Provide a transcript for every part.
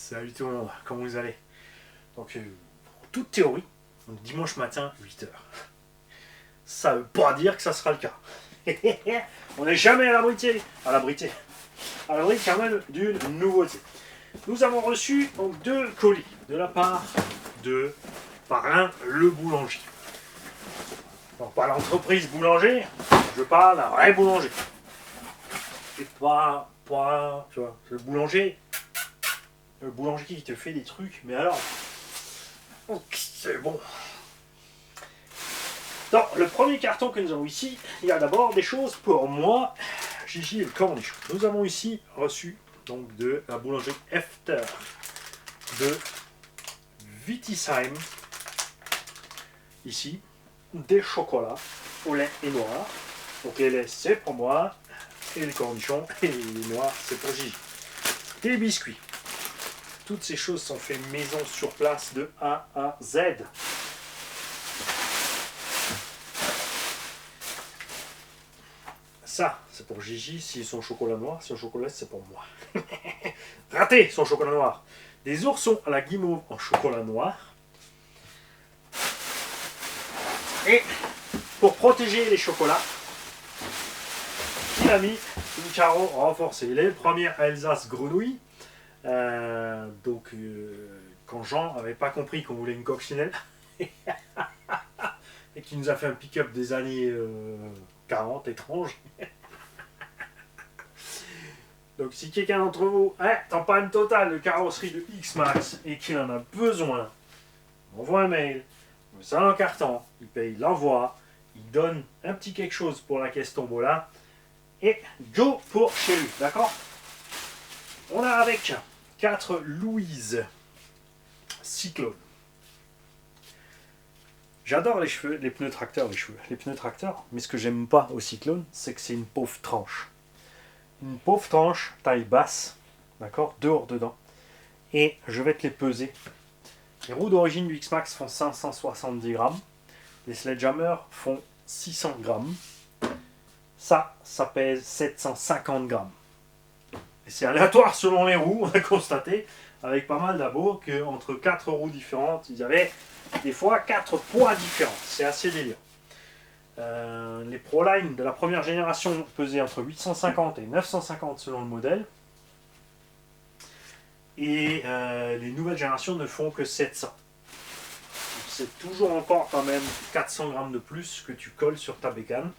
Salut tout le monde, comment vous allez? Donc, toute théorie, donc dimanche matin, 8h. Ça veut pas dire que ça sera le cas. On n'est jamais à l'abri quand même d'une nouveauté. Nous avons reçu donc 2 colis de la part de Parrain le boulanger. Donc pas l'entreprise boulanger, je parle d'un vrai boulanger. Et pas, tu vois, le boulanger qui te fait des trucs, mais alors, c'est bon. Dans le premier carton que nous avons ici, il y a d'abord des choses pour moi, Gigi et le cornichon. Nous avons ici reçu donc de la boulangerie Efter de Wittisheim, ici, des chocolats au lait et noir. Donc les laits c'est pour moi, et les cornichons et les noirs c'est pour Gigi. Des biscuits. Toutes ces choses sont faites maison sur place de A à Z. Ça, c'est pour Gigi, si son chocolat noir, son chocolat c'est pour moi. Raté son chocolat noir. Des oursons à la guimauve en chocolat noir. Et pour protéger les chocolats, il a mis une carreau renforcée. Il est le premier Alsace grenouille. Quand Jean n'avait pas compris qu'on voulait une coccinelle et qu'il nous a fait un pick-up des années 40 étrange. Donc si quelqu'un d'entre vous est en panne totale de carrosserie de X-Max et qu'il en a besoin, on envoie un mail, on met ça dans le carton, il paye l'envoi, il donne un petit quelque chose pour la caisse tombola et go pour chez lui, d'accord? On a avec 4 Louise Cyclone. J'adore les cheveux, les pneus tracteurs, les pneus tracteurs, mais ce que j'aime pas au Cyclone, c'est que c'est une pauvre tranche. Une pauvre tranche, taille basse, d'accord, dehors dedans. Et je vais te les peser. Les roues d'origine du X-Max font 570 grammes. Les Sledgehammer font 600 grammes. Ça pèse 750 grammes. Et c'est aléatoire selon les roues, on a constaté, avec pas mal d'abos, qu'entre 4 roues différentes, ils avaient des fois 4 poids différents. C'est assez délirant. Les Proline de la première génération pesaient entre 850 et 950 selon le modèle. Et les nouvelles générations ne font que 700. C'est toujours encore quand même 400 grammes de plus que tu colles sur ta bécane.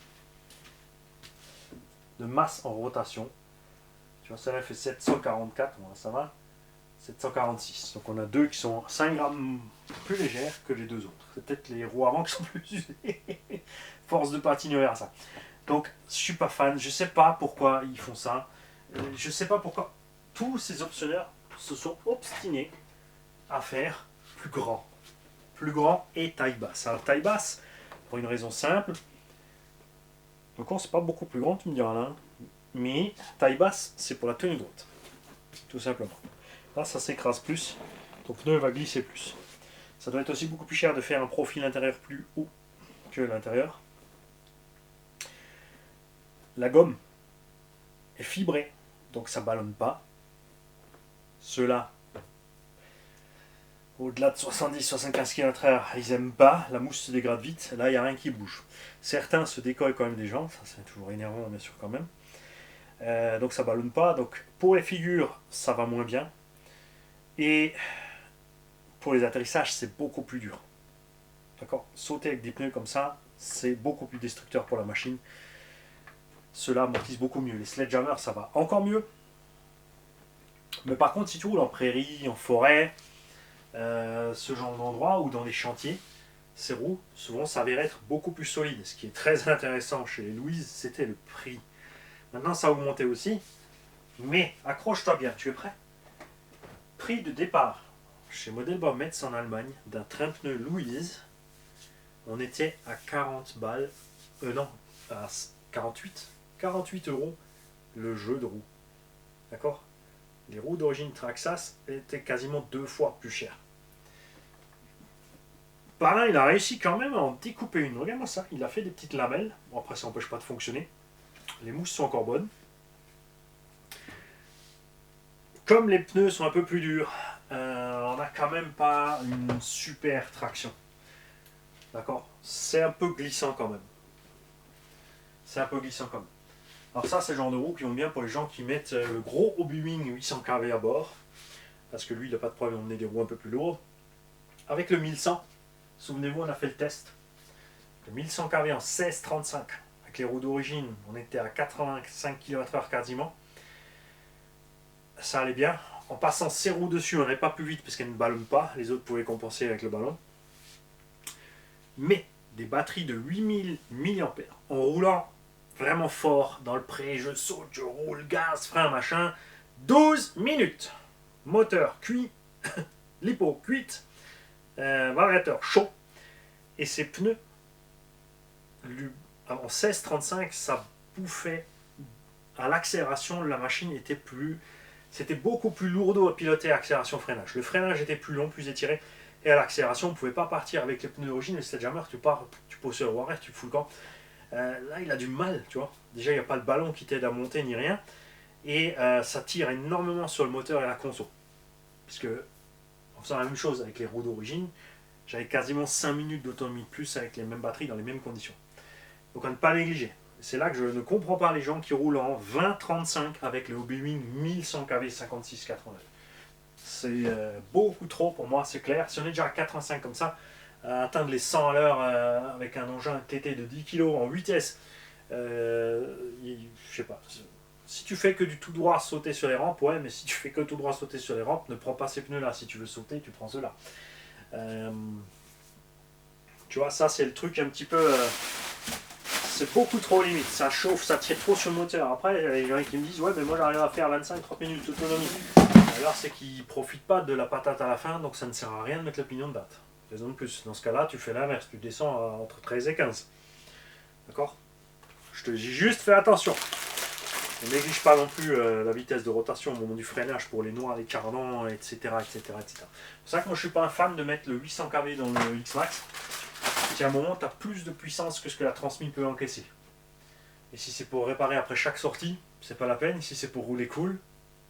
De masse en rotation. Tu vois, celle-là fait 744, bon, ça va. 746. Donc on a 2 qui sont 5 grammes plus légères que les 2 autres. C'est peut-être les roues avant qui sont plus usées. Force de patiner à ça. Donc je suis pas fan. Je sais pas pourquoi ils font ça. Je sais pas pourquoi tous ces optionnaires se sont obstinés à faire plus grand. Plus grand et taille basse. Alors taille basse, pour une raison simple. Donc c'est pas beaucoup plus grand, tu me diras là. Mais taille basse, c'est pour la tenue de route. Tout simplement. Là, ça s'écrase plus. Ton pneu va glisser plus. Ça doit être aussi beaucoup plus cher de faire un profil intérieur plus haut que l'intérieur. La gomme est fibrée, donc ça ne ballonne pas. Ceux-là, au-delà de 70-75 km/h, ils n'aiment pas. La mousse se dégrade vite. Là, il n'y a rien qui bouge. Certains se décollent quand même des jambes. Ça, c'est toujours énervant, bien sûr, quand même. Donc ça ballonne pas. Donc pour les figures, ça va moins bien. Et pour les atterrissages, c'est beaucoup plus dur. D'accord? Sauter avec des pneus comme ça, c'est beaucoup plus destructeur pour la machine. Ceux-là amortissent beaucoup mieux. Les Sledgehammer, ça va encore mieux. Mais par contre, si tu roules en prairie, en forêt, ce genre d'endroit ou dans les chantiers, ces roues, souvent, s'avèrent être beaucoup plus solides. Ce qui est très intéressant chez les Louise, c'était le prix. Maintenant, ça a augmenté aussi. Mais accroche-toi bien, tu es prêt? Prix de départ chez Model Baumets en Allemagne d'un train pneu Louise, on était à 40 balles, à 48 euros le jeu de roues. D'accord? Les roues d'origine Traxxas étaient quasiment 2 fois plus chères. Par là, il a réussi quand même à en découper une. Regarde-moi ça, il a fait des petites lamelles. Bon, après, ça n'empêche pas de fonctionner. Les mousses sont encore bonnes. Comme les pneus sont un peu plus durs, on n'a quand même pas une super traction. D'accord? C'est un peu glissant quand même. C'est un peu glissant quand même. Alors ça, c'est le genre de roue qui vont bien pour les gens qui mettent le gros Hobie-Wing 800 kV à bord. Parce que lui, il n'a pas de problème d'emmener des roues un peu plus lourdes. Avec le 1100, souvenez-vous, on a fait le test. Le 1100 kV en 16,35. Avec les roues d'origine, on était à 85 km/h quasiment. Ça allait bien. En passant ces roues dessus, on n'allait pas plus vite parce qu'elles ne ballonnent pas. Les autres pouvaient compenser avec le ballon. Mais des batteries de 8000 mAh en roulant vraiment fort dans le pré, je saute, je roule, gaz, frein, machin. 12 minutes. Moteur cuit, l'hypo cuite, variateur chaud. Et ces pneus, en 16,35, ça bouffait. À l'accélération, la machine était plus. C'était beaucoup plus lourd à piloter à accélération freinage. Le freinage était plus long, plus étiré. Et à l'accélération, on ne pouvait pas partir avec les pneus d'origine. Le Sledgehammer, tu pars, tu poses sur le warrior, tu fous le camp. Là, il a du mal, tu vois. Déjà, il n'y a pas de ballon qui t'aide à monter ni rien. Et ça tire énormément sur le moteur et la console. Parce que, en faisant la même chose avec les roues d'origine, j'avais quasiment 5 minutes d'autonomie de plus avec les mêmes batteries dans les mêmes conditions. Donc à ne pas négliger. C'est là que je ne comprends pas les gens qui roulent en 20-35 avec le Hobie-Wing 1100 kV 56-89. C'est beaucoup trop pour moi, c'est clair. Si on est déjà à 85 comme ça, atteindre les 100 à l'heure avec un engin TT de 10 kg en vitesse, je sais pas. Si tu fais que du tout droit sauter sur les rampes, ouais, mais si tu fais que tout droit sauter sur les rampes, ne prends pas ces pneus là. Si tu veux sauter, tu prends ceux-là. Tu vois, ça c'est le truc un petit peu. C'est beaucoup trop limite. Ça chauffe, ça tire trop sur le moteur. Après, il y a des gens qui me disent ouais, mais moi j'arrive à faire 25-30 minutes d'autonomie. Alors c'est qu'ils profitent pas de la patate à la fin, donc ça ne sert à rien de mettre le pignon de batte. Raison de plus. Dans ce cas-là, tu fais l'inverse. Tu descends entre 13 et 15. D'accord? Je te dis juste, fais attention. Ne néglige pas non plus la vitesse de rotation au moment du freinage pour les noirs, les cardans, etc. etc., etc. C'est pour ça que moi je suis pas un fan de mettre le 800 kV dans le X-Max. Si à un moment tu as plus de puissance que ce que la transmise peut encaisser. Et si c'est pour réparer après chaque sortie, c'est pas la peine. Si c'est pour rouler cool,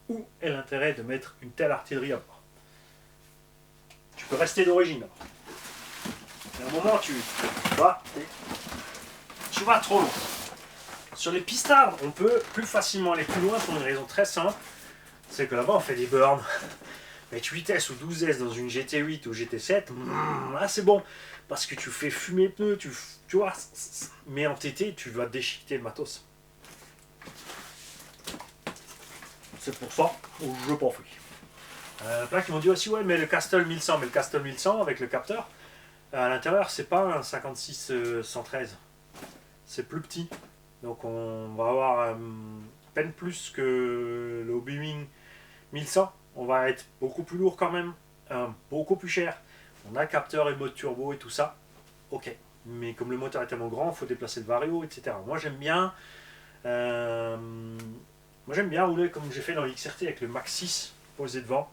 où est l'intérêt de mettre une telle artillerie à bord? Tu peux rester d'origine. À un moment tu vas trop loin. Sur les pistards, on peut plus facilement aller plus loin pour une raison très simple. C'est que là-bas, on fait des burns. Mettre 8S ou 12S dans une GT8 ou GT7, là c'est bon. Parce que tu fais fumer les pneus, tu vois. Mais en TT, tu vas déchiqueter le matos. C'est pour ça que je pas fais. Plein qui m'ont dit aussi, ouais, mais le Castle 1100, avec le capteur, à l'intérieur, c'est pas un 56-113. C'est plus petit. Donc on va avoir peine plus que le Hobie-Wing 1100. On va être beaucoup plus lourd quand même, beaucoup plus cher. On a le capteur et le mode turbo et tout ça. Ok. Mais comme le moteur est tellement grand, il faut déplacer le vario, etc. Moi j'aime bien rouler comme j'ai fait dans l'XRT avec le Max 6 posé devant.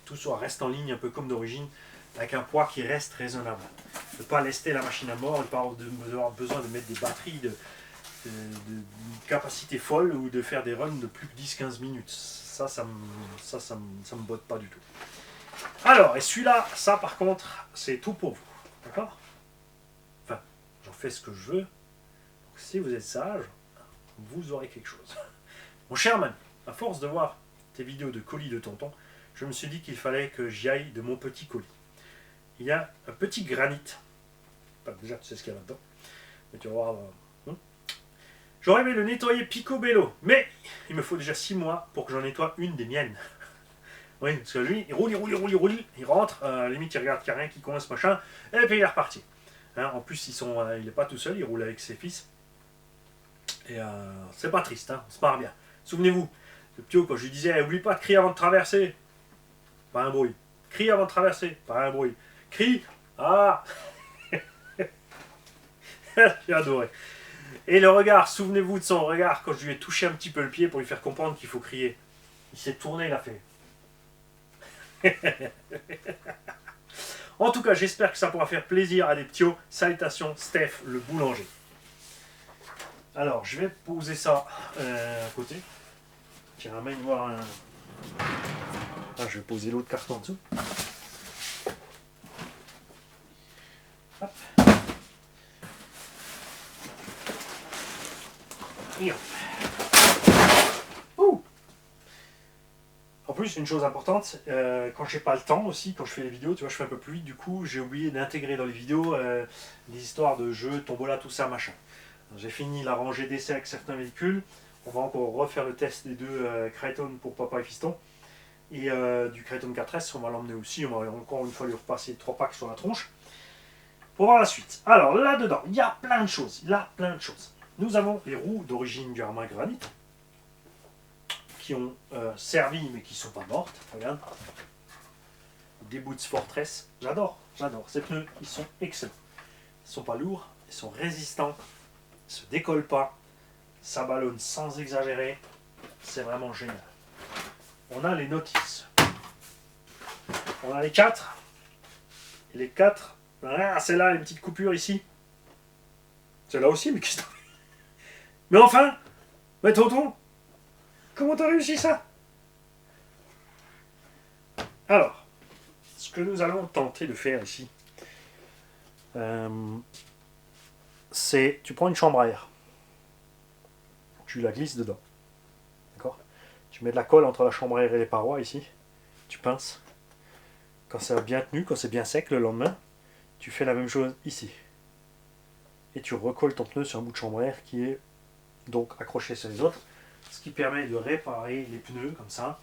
Tout soit reste en ligne un peu comme d'origine, avec un poids qui reste raisonnable. Ne pas lester la machine à mort, ne pas avoir besoin de mettre des batteries de capacité folle ou de faire des runs de plus de 10-15 minutes. Ça me botte pas du tout. Alors, et celui-là, ça par contre, c'est tout pour vous. D'accord? Enfin, j'en fais ce que je veux. Donc, si vous êtes sage, vous aurez quelque chose. Mon cher man, à force de voir tes vidéos de colis de tonton, je me suis dit qu'il fallait que j'y aille de mon petit colis. Il y a un petit granit. Enfin, déjà, tu sais ce qu'il y a là-dedans. Mais tu vas voir. J'aurais aimé le nettoyer picobello, mais il me faut déjà 6 mois pour que j'en nettoie une des miennes. Oui, parce que lui, il roule, il rentre, à la limite il regarde qu'il n'y a rien qui coince, machin, et puis il est reparti. Hein, en plus, il n'est pas tout seul, il roule avec ses fils. Et c'est pas triste, hein, on se marre bien. Souvenez-vous, le petit haut, quand je lui disais, oublie pas de crier avant de traverser, pas un bruit. Crie avant de traverser, pas un bruit. Crie, ah j'ai adoré. Et le regard, souvenez-vous de son regard quand je lui ai touché un petit peu le pied pour lui faire comprendre qu'il faut crier. Il s'est tourné, il a fait. En tout cas, j'espère que ça pourra faire plaisir à des ptios. Salutations, Steph, le boulanger. Alors, je vais poser ça à côté. Tiens, ramène voir Ah, je vais poser l'autre carton en dessous. Hop. Et hop. Ouh. En plus, une chose importante, quand j'ai pas le temps aussi, quand je fais les vidéos, tu vois, je fais un peu plus vite, du coup, j'ai oublié d'intégrer dans les vidéos des histoires de jeux, tombola, tout ça, machin. J'ai fini la rangée d'essai avec certains véhicules. On va encore refaire le test des deux Kraton pour papa et fiston. Et du Kraton 4S, on va l'emmener aussi. On va encore une fois lui repasser 3 packs sur la tronche. Pour voir la suite. Alors là-dedans, il y a plein de choses. Nous avons les roues d'origine du Arma Granit qui ont servi mais qui ne sont pas mortes. Regarde. Des Boots Fortress. J'adore. Ces pneus, ils sont excellents. Ils ne sont pas lourds, ils sont résistants, ils ne se décollent pas, ça ballonne sans exagérer. C'est vraiment génial. On a les Notice. On a les 4. Et les 4, ah, c'est là, une petite coupure ici. C'est là aussi, mais qu'est-ce que... Mais enfin, mais tonton, comment t'as réussi ça? Alors, ce que nous allons tenter de faire ici, c'est, tu prends une chambre à air, tu la glisses dedans, d'accord? Tu mets de la colle entre la chambre à air et les parois ici, tu pinces. Quand ça a bien tenu, quand c'est bien sec le lendemain, tu fais la même chose ici. Et tu recolles ton pneu sur un bout de chambre à air qui est donc accroché sur les autres, ce qui permet de réparer les pneus comme ça.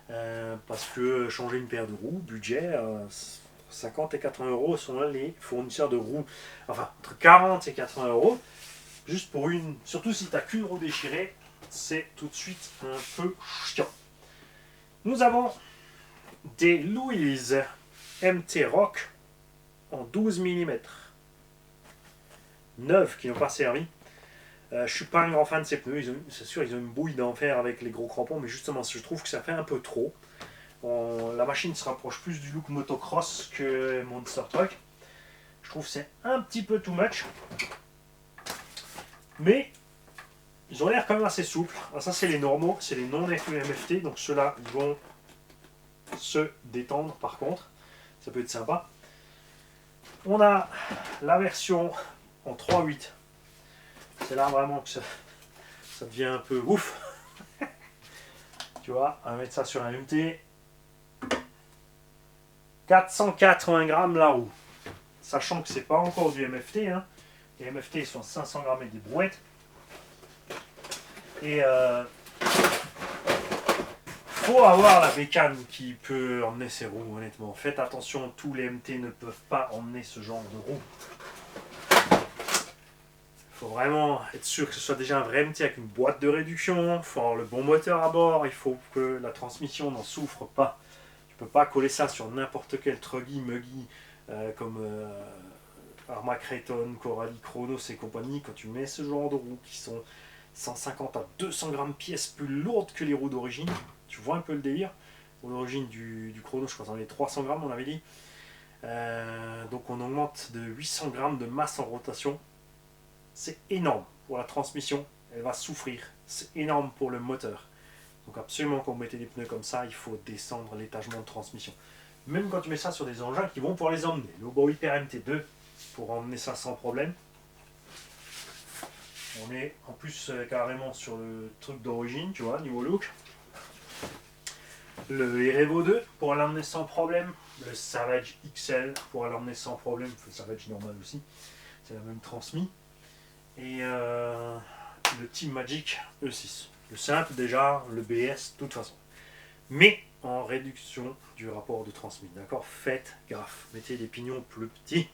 Parce que changer une paire de roues, budget, 50 et 80 euros sont les fournisseurs de roues. Enfin, entre 40 et 80 euros, juste pour une. Surtout si tu n'as qu'une roue déchirée, c'est tout de suite un peu chiant. Nous avons des Louise MT Rock en 12 mm. 9 qui n'ont pas servi. Je suis pas un grand fan de ces pneus, c'est sûr ils ont une bouille d'enfer avec les gros crampons, mais justement je trouve que ça fait un peu trop. La machine se rapproche plus du look motocross que Monster Truck. Je trouve que c'est un petit peu too much. Mais ils ont l'air quand même assez souples. Alors ça c'est les normaux, c'est les non MFT, donc ceux-là ils vont se détendre par contre. Ça peut être sympa. On a la version en 3.8. C'est là vraiment que ça devient un peu ouf. Tu vois, on va mettre ça sur un MT. 480 grammes la roue. Sachant que c'est pas encore du MFT. Hein. Les MFT sont 500 grammes et des brouettes. Et faut avoir la bécane qui peut emmener ces roues, honnêtement. Faites attention, tous les MT ne peuvent pas emmener ce genre de roue. Il faut vraiment être sûr que ce soit déjà un vrai MT avec une boîte de réduction. Il faut avoir le bon moteur à bord. Il faut que la transmission n'en souffre pas. Tu ne peux pas coller ça sur n'importe quel truggy, muggy, comme Arma Kraton, Coralie, Chronos et compagnie. Quand tu mets ce genre de roues qui sont 150 à 200 grammes pièces plus lourdes que les roues d'origine, tu vois un peu le délire. Roues d'origine du Chronos, je crois que dans les 300 grammes, on avait dit. Donc on augmente de 800 grammes de masse en rotation. C'est énorme pour la transmission, elle va souffrir. C'est énorme pour le moteur. Donc absolument quand vous mettez des pneus comme ça, il faut descendre l'étagement de transmission. Même quand tu mets ça sur des engins qui vont pouvoir les emmener. Le Bow Hyper MT2 pour emmener ça sans problème. On est en plus carrément sur le truc d'origine, tu vois, niveau look. Le Erevo 2 pour l'emmener sans problème. Le Savage XL pour l'emmener sans problème. Le Savage normal aussi. C'est la même transmis. Et le Team Magic E6. Le simple déjà, le BS de toute façon. Mais en réduction du rapport de transmis. D'accord? Faites gaffe. Mettez des pignons plus petits.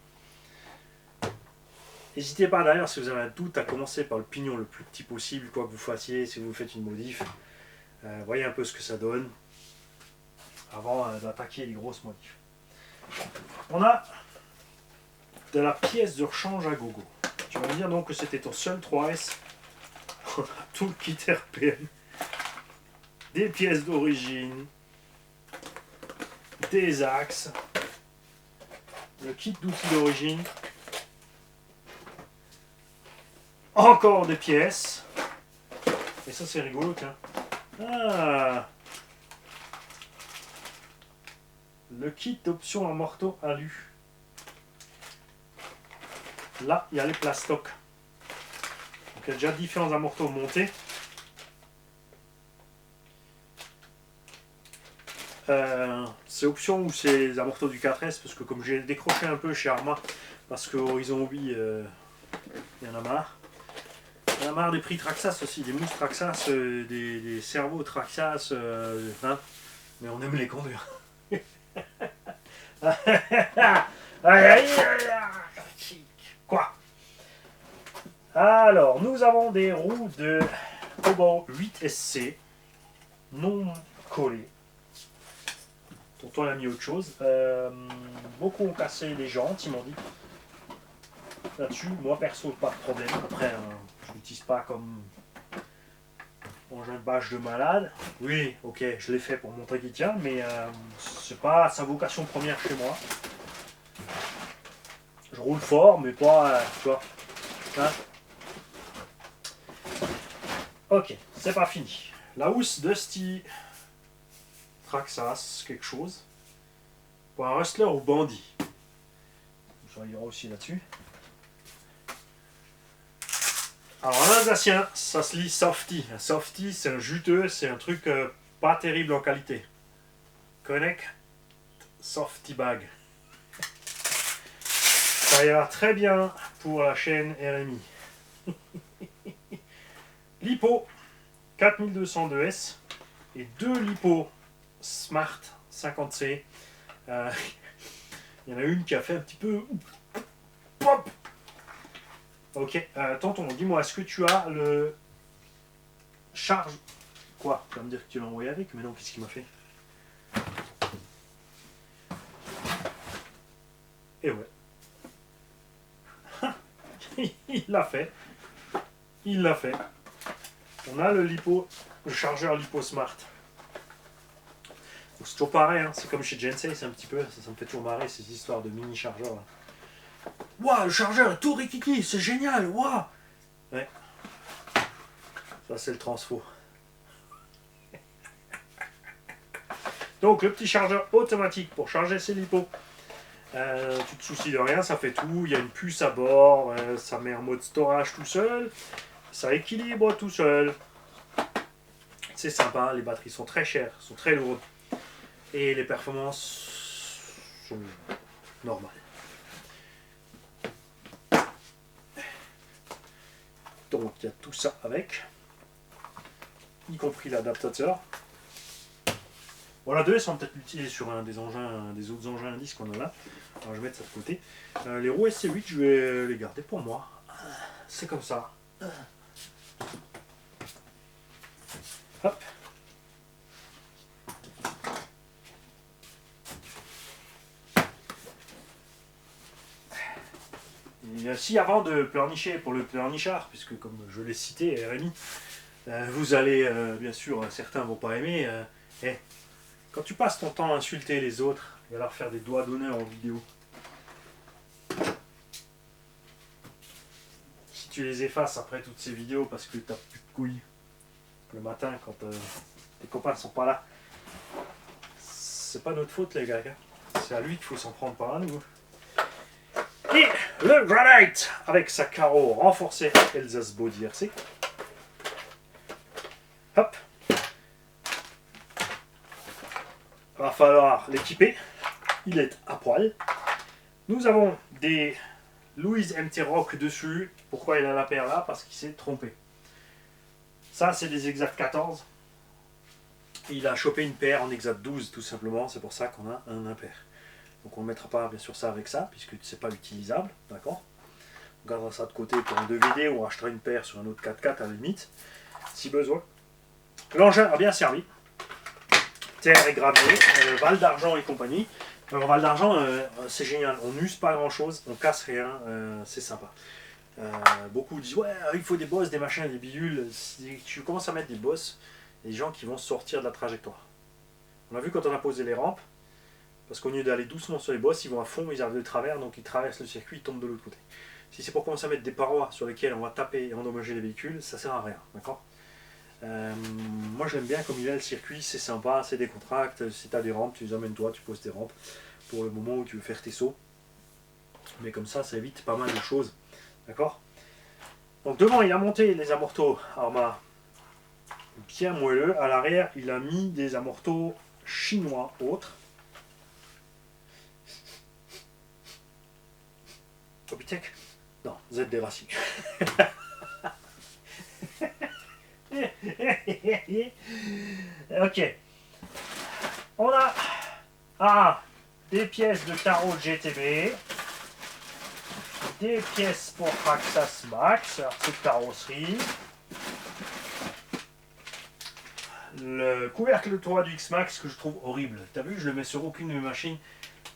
N'hésitez pas d'ailleurs si vous avez un doute à commencer par le pignon le plus petit possible, quoi que vous fassiez, si vous faites une modif. Voyez un peu ce que ça donne avant d'attaquer les grosses modifs. On a de la pièce de rechange à gogo. Tu vas me dire donc que c'était ton seul 3S. On a tout le kit RPM, des pièces d'origine, des axes, le kit d'outils d'origine, encore des pièces. Et ça c'est rigolo, tiens. Ah, le kit d'options en morteau alu. Là, il y a les plastocs. Donc, il y a déjà différents amorteaux montés. C'est option ou c'est les amorteaux du 4S, parce que comme j'ai décroché un peu chez Arma, parce que Horizon Hobby, il y en a marre. Il y en a marre des prix Traxxas aussi, des mousses Traxxas, des cerveaux Traxxas, hein, mais on aime les conduire. Quoi? Alors, nous avons des roues de Hobo 8SC non collées. Tonton a mis autre chose. Beaucoup ont cassé les jantes, ils m'ont dit. Là-dessus, moi perso, pas de problème. Après, je l'utilise pas comme engin de bâche de malade. Oui, ok, je l'ai fait pour montrer qu'il tient, mais c'est pas sa vocation première chez moi. Je roule fort, mais pas, tu vois. Hein? Ok, c'est pas fini. La housse Dusty Traxxas, quelque chose. Pour un rustler ou bandit. Ça ira aussi là-dessus. Alors en alsacien, ça se lit softy. Un softy, c'est un juteux, c'est un truc pas terrible en qualité. Connect Softy Bag. Ça ira très bien pour la chaîne RMI. Lipo 4202S et 2 Lipo Smart 50C. Il y en a une qui a fait un petit peu... Pop. Ok, tonton, dis-moi, est-ce que tu as le charge... Quoi? Tu vas me dire que tu l'as envoyé avec, mais non, qu'est-ce qu'il m'a fait? Et ouais. Il l'a fait. Il l'a fait. On a le chargeur Lipo Smart. C'est toujours pareil, hein. C'est comme chez Gensei, c'est un petit peu, ça me fait toujours marrer ces histoires de mini chargeurs là. Waouh, le chargeur est tout rikiki, c'est génial, waouh. Ouais. Ça c'est le transfo. Donc le petit chargeur automatique pour charger ses lipos. Tu te soucies de rien, ça fait tout. Il y a une puce à bord, ça met en mode storage tout seul, ça équilibre tout seul. C'est sympa, les batteries sont très chères, sont très lourdes et les performances sont normales. Donc il y a tout ça avec, y compris l'adaptateur. Bon, la 2S, on va peut-être l'utiliser sur un des autres engins indices qu'on a là. Alors, je vais mettre ça de côté. Les roues SC8, je vais les garder pour moi. C'est comme ça. Hop. Et si avant de pleurnicher pour le pleurnichard, puisque comme je l'ai cité, RMI, vous allez, bien sûr, certains vont pas aimer. Quand tu passes ton temps à insulter les autres et à leur faire des doigts d'honneur en vidéo, si tu les effaces après toutes ces vidéos parce que t'as plus de couilles le matin quand tes copains sont pas là, c'est pas notre faute les gars. C'est à lui qu'il faut s'en prendre par à nous. Et le Granite avec sa carreau renforcée Elsace Body RC. Hop. Va falloir l'équiper. Il est à poil. Nous avons des Louise MT Rock dessus. Pourquoi il a la paire là? Parce qu'il s'est trompé. Ça, c'est des Exact 14. Il a chopé une paire en Exact 12 tout simplement. C'est pour ça qu'on a un impair. Donc on ne mettra pas bien sûr ça avec ça, puisque c'est pas utilisable, d'accord? On gardera ça de côté pour un 2VD ou on rachètera une paire sur un autre 4x4 à la limite, si besoin. L'engin a bien servi. Terre et gravier, Val d'Argent et compagnie. Alors Val d'Argent, c'est génial, on n'use pas grand chose, on casse rien, c'est sympa. Beaucoup disent ouais, il faut des bosses, des machins, des bidules. Si tu commences à mettre des bosses, il y a des gens qui vont sortir de la trajectoire. On a vu quand on a posé les rampes, parce qu'au lieu d'aller doucement sur les bosses, ils vont à fond, ils arrivent de travers, donc ils traversent le circuit, ils tombent de l'autre côté. Si c'est pour commencer à mettre des parois sur lesquelles on va taper et endommager les véhicules, ça sert à rien, d'accord? Moi j'aime bien comme il est le circuit, c'est sympa, c'est décontracté. Si tu as des rampes, tu les amènes toi, tu poses tes rampes pour le moment où tu veux faire tes sauts. Mais comme ça évite pas mal de choses. D'accord? Donc devant, il a monté les amortos Arma bien moelleux. À l'arrière, il a mis des amortos chinois autres. Copytek? Non, ZD Racing. Ok. On a des pièces de carreau GTB, des pièces pour Traxxas Max, cette carrosserie, le couvercle de toit du X-Max que je trouve horrible. T'as vu, je le mets sur aucune de mes machines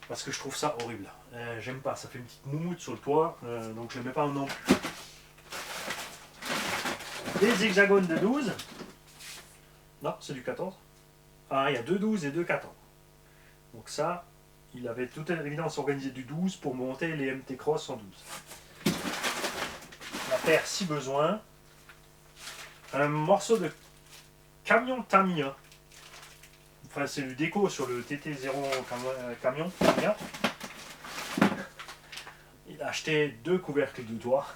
parce que je trouve ça horrible. J'aime pas, ça fait une petite moumoute sur le toit, donc je le mets pas non plus. Des hexagones de 12. Non, c'est du 14. Ah, il y a 2 12 et 2 14. Donc ça, il avait toute évidence organisé du 12 pour monter les MT Cross en 12. La paire si besoin. Un morceau de camion Tamiya. Enfin, c'est du déco sur le TT0 camion Tamiya. Il a acheté 2 couvercles de toit.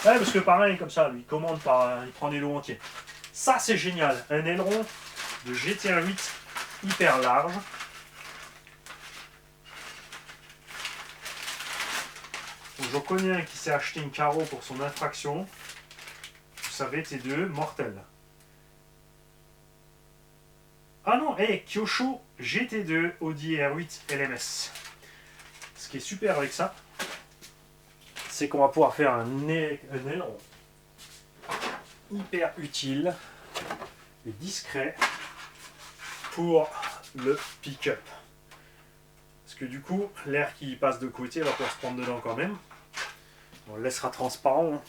Ouais, parce que pareil, comme ça, lui, il commande par. Il prend des lots entiers. Ça, c'est génial. Un aileron de GT1-8 hyper large. J'en connais un qui s'est acheté une carreau pour son infraction. Vous savez, T2, mortel. Ah non, Kyosho GT2 Audi R8 LMS. Ce qui est super avec ça, c'est qu'on va pouvoir faire un aileron hyper utile et discret pour le pick-up. Parce que du coup, l'air qui passe de côté va pouvoir se prendre dedans quand même. On le laissera transparent. Hein.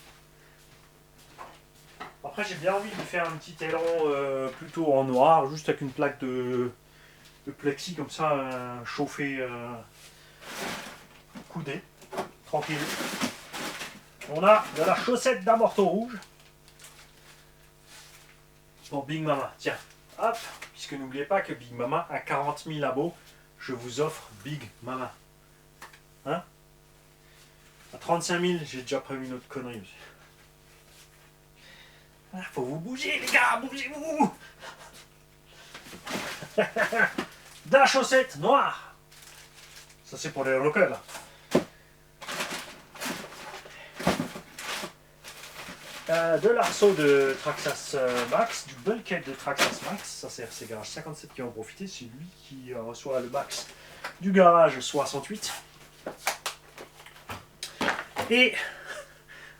Après, j'ai bien envie de faire un petit aileron plutôt en noir, juste avec une plaque de plexi comme ça, chauffé, coudé, tranquille. On a de la chaussette d'amorto rouge pour Big Mama. Tiens, hop, puisque n'oubliez pas que Big Mama a 40 000 abos, je vous offre Big Mama. Hein? À 35 000, j'ai déjà prévu une autre connerie aussi. Ah, faut vous bouger, les gars, bougez-vous! De la chaussette noire! Ça, c'est pour les locaux, là. De l'arceau de Traxxas Max, du bulkhead de Traxxas Max, ça c'est RC Garage 57 qui va en profiter, c'est lui qui reçoit le max du garage 68. Et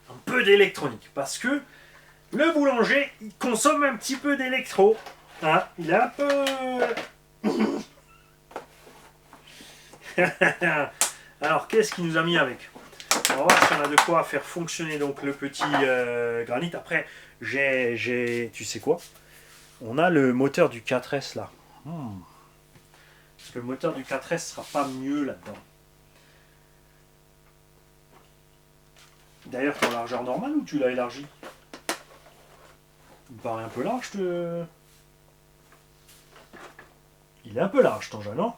un peu d'électronique, parce que le boulanger, il consomme un petit peu d'électro. Hein, il est un peu... Alors, qu'est-ce qu'il nous a mis avec? On va voir si on a de quoi faire fonctionner donc le petit granit. Après, tu sais quoi? On a le moteur du 4S là. Parce que le moteur du 4S sera pas mieux là-dedans. D'ailleurs, tu as en largeur normale ou tu l'as élargi? Il paraît un peu large. Il est un peu large ton jeu, non?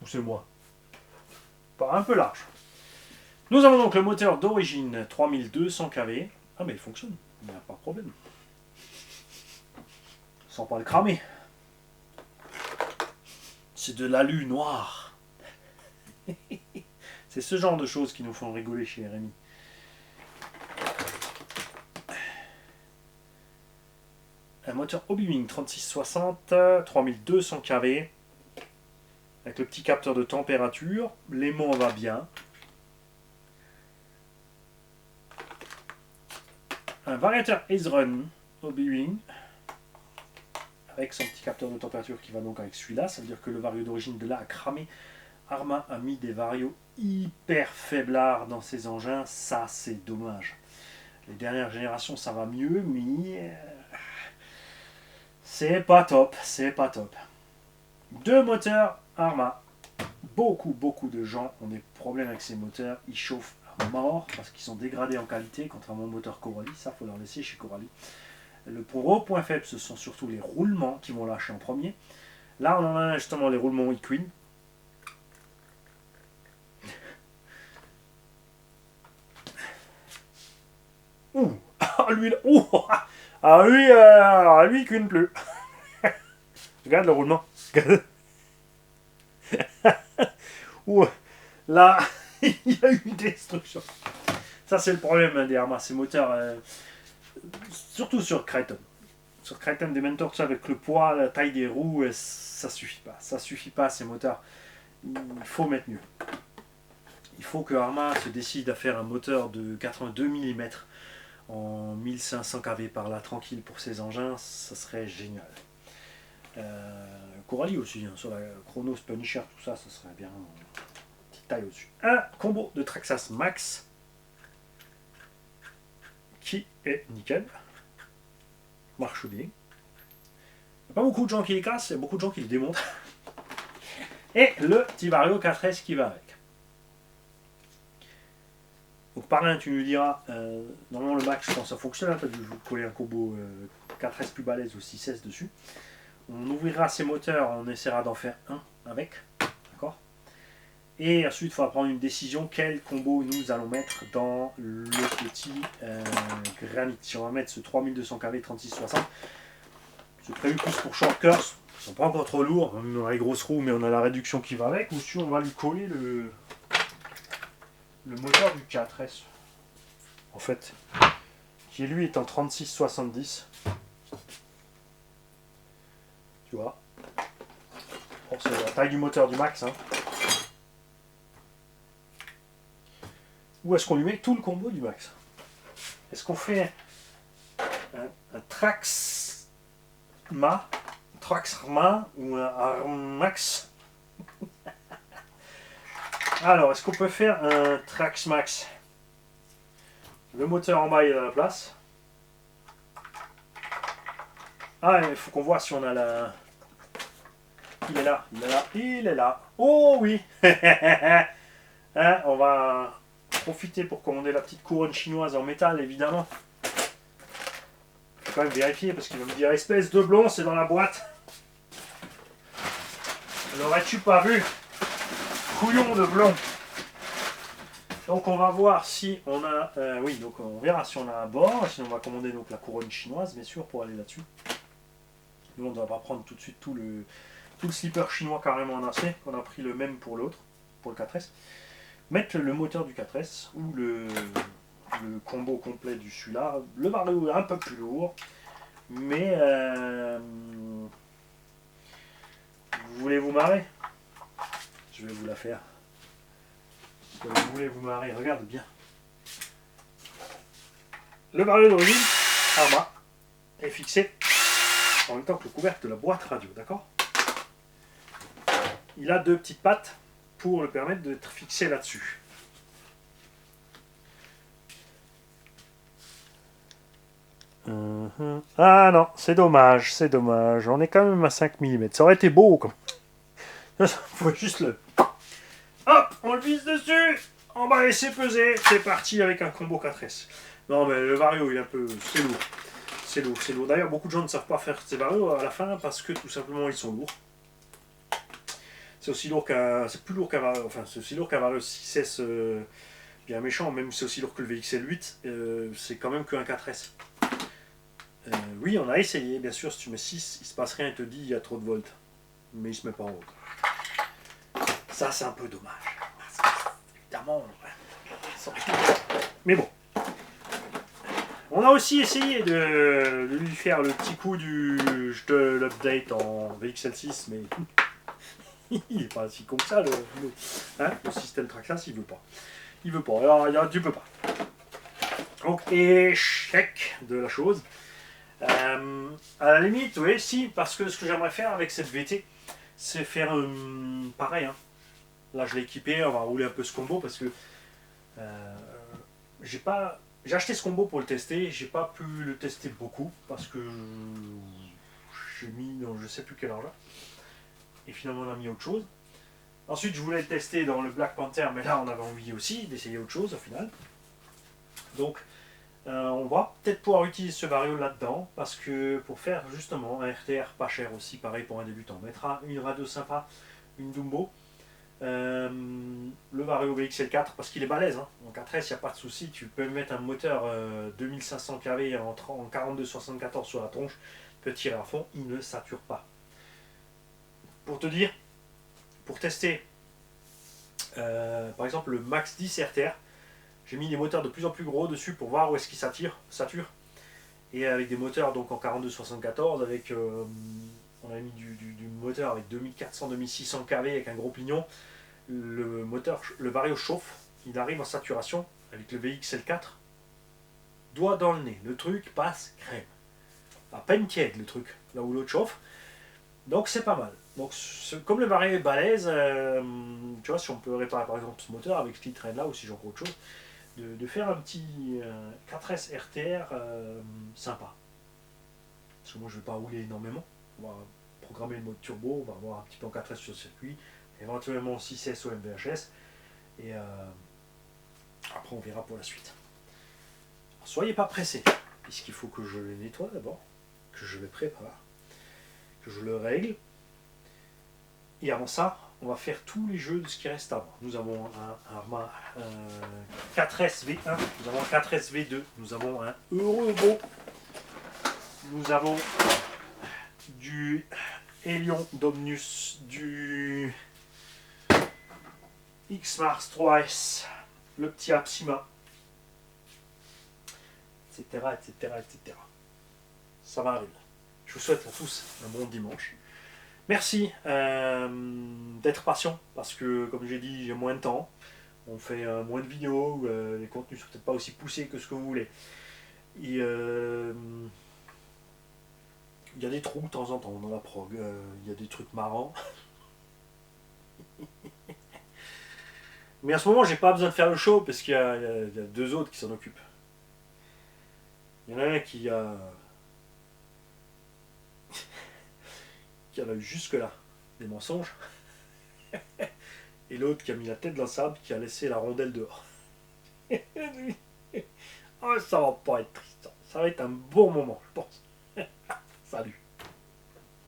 Ou c'est moi? Il paraît un peu large. Nous avons donc le moteur d'origine 3200 kV. Ah mais il fonctionne, il n'y a pas de problème. Sans pas le cramer. C'est de l'alu noir. C'est ce genre de choses qui nous font rigoler chez Rémi. Un moteur Obiwing 3660, 3200 kV. Avec le petit capteur de température. L'aimant va bien. Un variateur Ace-Run Obiwing. Avec son petit capteur de température qui va donc avec celui-là. Ça veut dire que le vario d'origine de là a cramé. Arma a mis des varios hyper faiblards dans ses engins. Ça, c'est dommage. Les dernières générations, ça va mieux, mais c'est pas top. C'est pas top. 2 moteurs Arma. Beaucoup de gens ont des problèmes avec ces moteurs. Ils chauffent à mort parce qu'ils sont dégradés en qualité, contrairement au moteur Coralie. Ça, faut leur laisser chez Coralie. Le gros point faible, ce sont surtout les roulements qui vont lâcher en premier. Là, on en a justement les roulements equine. Ouh, ah lui, ouh, lui, qu'une plus. Regarde le roulement. Ouh, là, il y a eu une destruction. Ça, c'est le problème des Arma, ces moteurs, surtout sur Crichton. Sur Crichton Dementor, tu sais, avec le poids, la taille des roues, ça suffit pas. Ça suffit pas, ces moteurs. Il faut mettre mieux. Il faut que Arma se décide à faire un moteur de 82 mm en 1500 kV par là, tranquille pour ses engins, ça serait génial. Coralie aussi, hein, sur la Chronos Punisher, tout ça, ça serait bien. Petite taille au-dessus. Un combo de Traxxas Max qui est nickel. Marche bien. Il n'y a pas beaucoup de gens qui les cassent, il y a beaucoup de gens qui les démontent. Et le petit Vario 4S qui va avec. Donc par là, tu nous diras, normalement le Max, quand ça fonctionne, tu as dû coller un combo 4S plus balèze au 6S dessus. On ouvrira ces moteurs, on essaiera d'en faire un avec, d'accord. Et ensuite, il faudra prendre une décision, quel combo nous allons mettre dans le petit Granit. Si on va mettre ce 3200 kV 3660, c'est prévu plus pour short curse, ils sont pas encore trop lourds, même dans les grosses roues, mais on a la réduction qui va avec, ou si on va lui coller le moteur du 4S, en fait, qui lui est en 3670. Tu vois, bon, c'est la taille du moteur du Max. Hein. Ou est-ce qu'on lui met tout le combo du Max? Est-ce qu'on fait un Traxxma ou un Armax? Alors, est-ce qu'on peut faire un Trax Max? Le moteur en bas, il est à la place. Ah, il faut qu'on voit si on a la... Il est là, il est là, il est là. Oh oui. Hein, on va profiter pour commander la petite couronne chinoise en métal, évidemment. Il faut quand même vérifier, parce qu'il va me dire, espèce de blond, c'est dans la boîte. L'aurais-tu pas vu? Couillon de blond. Donc on va voir si on a... oui, donc on verra si on a un bord. Sinon on va commander donc la couronne chinoise, bien sûr, pour aller là-dessus. Nous on ne va pas prendre tout de suite tout le slipper chinois carrément en acier. On a pris le même pour l'autre, pour le 4S. Mettre le moteur du 4S ou le combo complet du celui-là. Le Vario est un peu plus lourd. Mais... vous voulez vous marrer? Je vais vous la faire. Si vous voulez vous marrer, regarde bien. Le Vario d'origine, Arma, est fixé en même temps que le couvercle de la boîte radio, d'accord? Il a deux petites pattes pour le permettre d'être fixé là-dessus. Ah non, c'est dommage, c'est dommage. On est quand même à 5 mm. Ça aurait été beau, comme. Il faut juste le... Hop, on le vise dessus. On va laisser peser. C'est parti avec un combo 4S. Non, mais le Vario, il est un peu... C'est lourd. C'est lourd, c'est lourd. D'ailleurs, beaucoup de gens ne savent pas faire ces Vario à la fin parce que tout simplement, ils sont lourds. C'est aussi lourd qu'un... C'est plus lourd qu'un Vario... Enfin, c'est aussi lourd qu'un Vario 6S bien méchant. Même si c'est aussi lourd que le VXL 8, c'est quand même qu'un 4S. Oui, on a essayé. Bien sûr, si tu mets 6, il se passe rien. Il te dit il y a trop de volts. Mais il se met pas en haut. Ça, c'est un peu dommage. Évidemment. Mais bon. On a aussi essayé de lui faire le petit coup du... Je te l'update en VXL6, mais... il n'est pas si con que ça, le système Traxxas, il veut pas. Il veut pas. Alors, tu peux pas. Donc, échec de la chose. À la limite, oui, si, parce que ce que j'aimerais faire avec cette VT, c'est faire pareil. Hein. Là, je l'ai équipé, on va rouler un peu ce combo parce que j'ai acheté ce combo pour le tester, j'ai pas pu le tester beaucoup parce que j'ai mis dans je sais plus quel argent et finalement on a mis autre chose. Ensuite, je voulais le tester dans le Black Panther, mais là on avait envie aussi d'essayer autre chose au final. Donc, On va peut-être pouvoir utiliser ce vario là-dedans, parce que pour faire justement un RTR pas cher aussi, pareil pour un débutant, on mettra une radio sympa, une Dumbo, le Vario VXL4 parce qu'il est balèze, hein. En 4S, il n'y a pas de souci, tu peux mettre un moteur 2500 kV en 42-74 sur la tronche, tu peux tirer à fond, il ne sature pas. Pour te dire, pour tester par exemple le Max 10 RTR, j'ai mis des moteurs de plus en plus gros dessus pour voir où est-ce qu'il sature. Et avec des moteurs donc en 42-74, avec on a mis du moteur avec 2400-2600 kV avec un gros pignon. Le Vario chauffe, il arrive en saturation avec le VXL4, doigt dans le nez, le truc passe crème. À peine tiède le truc, là où l'autre chauffe. Donc c'est pas mal. Donc comme le Vario est balèze, tu vois, si on peut réparer par exemple ce moteur avec ce qui traîne là, ou si j'ai encore autre chose, de faire un petit 4S RTR sympa. Parce que moi je ne vais pas rouler énormément. On va programmer le mode turbo, on va avoir un petit peu en 4S sur le circuit, éventuellement 6S au MVHS, et après on verra pour la suite. Alors, soyez pas pressés, puisqu'il faut que je le nettoie d'abord, que je le prépare, que je le règle, et avant ça, on va faire tous les jeux de ce qui reste avant. Nous avons un 4S V1, nous avons un 4S V2, nous avons un Eurobot, nous avons du Helion Dominus, du X-Mars 3S, le petit Apsima, etc., etc., etc. Ça va arriver. Je vous souhaite à tous un bon dimanche. Merci d'être patient, parce que, comme j'ai dit, j'ai moins de temps. On fait moins de vidéos, les contenus sont peut-être pas aussi poussés que ce que vous voulez. Et, il y a des trous de temps en temps dans la prog, il y a des trucs marrants. Mais en ce moment, j'ai pas besoin de faire le show parce qu'il y a deux autres qui s'en occupent. Il y en a un qui a eu jusque-là des mensonges, et l'autre qui a mis la tête dans le sable, qui a laissé la rondelle dehors. Oh, ça va pas être triste, ça va être un bon moment, je pense. Salut.